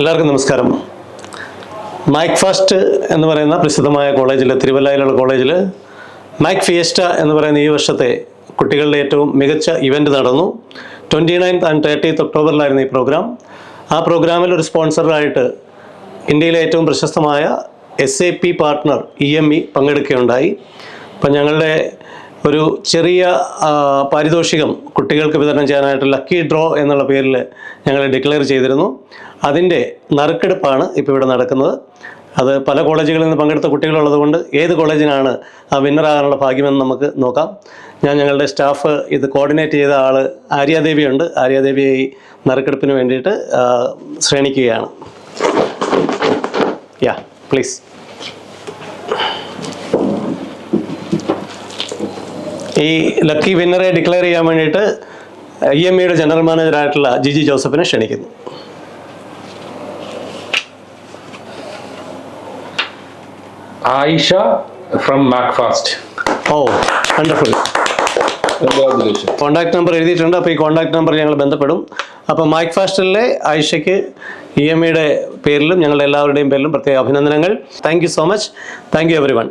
എല്ലാവർക്കും നമസ്കാരം. Mic fast എന്ന് പറയുന്ന പ്രസിദ്ധമായ കോളേജിൽ, തിരുവല്ലയിലുള്ള കോളേജിൽ മൈക്ക് ഫിയസ്റ്റ എന്ന് പറയുന്ന ഈ വർഷത്തെ കുട്ടികളുടെ ഏറ്റവും മികച്ച ഇവൻ്റ് നടന്നു. 29th and 30th ഒക്ടോബറിലായിരുന്നു ഈ പ്രോഗ്രാം. ആ പ്രോഗ്രാമിൽ ഒരു സ്പോൺസറായിട്ട് ഇന്ത്യയിലെ ഏറ്റവും പ്രശസ്തമായ SAP പാർട്ട്ണർ EME പങ്കെടുക്കുകയുണ്ടായി. അപ്പം ഞങ്ങളുടെ ഒരു ചെറിയ പാരിതോഷികം കുട്ടികൾക്ക് വിതരണം ചെയ്യാനായിട്ട് ലക്കി ഡ്രോ എന്നുള്ള പേരിൽ ഞങ്ങൾ ഡിക്ലെയർ ചെയ്തിരുന്നു. അതിൻ്റെ നറുക്കെടുപ്പാണ് ഇപ്പോൾ ഇവിടെ നടക്കുന്നത്. അത് പല കോളേജുകളിൽ നിന്ന് പങ്കെടുത്ത കുട്ടികളുള്ളതുകൊണ്ട് ഏത് കോളേജിനാണ് ആ വിന്നറാകാനുള്ള ഭാഗ്യമെന്ന് നമുക്ക് നോക്കാം. ഞങ്ങളുടെ സ്റ്റാഫ് ഇത് കോർഡിനേറ്റ് ചെയ്ത ആൾ ആര്യാദേവിയുണ്ട്. ആര്യാദേവിയെ ഈ നറുക്കെടുപ്പിന് വേണ്ടിയിട്ട് ശ്രേണിക്കുകയാണ്. പ്ലീസ്. ഈ ലക്കി വിന്നറെ ഡിക്ലെയർ ചെയ്യാൻ വേണ്ടിയിട്ട് EMEയുടെ ജനറൽ മാനേജറായിട്ടുള്ള ജിജി ജോസഫിനെ ക്ഷണിക്കുന്നു. Aisha from MACFAST. Wonderful. Contact number എഴുതിയിട്ടുണ്ട്. അപ്പോൾ ഈ കോൺടാക്ട് നമ്പർ ഞങ്ങൾ ബന്ധപ്പെടും. അപ്പോൾ മൈക്ക് ഫാസ്റ്റിലെ ആയിഷയ്ക്ക് EMEയുടെ പേരിലും ഞങ്ങളുടെ എല്ലാവരുടെയും പേരിലും പ്രത്യേക അഭിനന്ദനങ്ങൾ. Thank you so much. Thank you every one.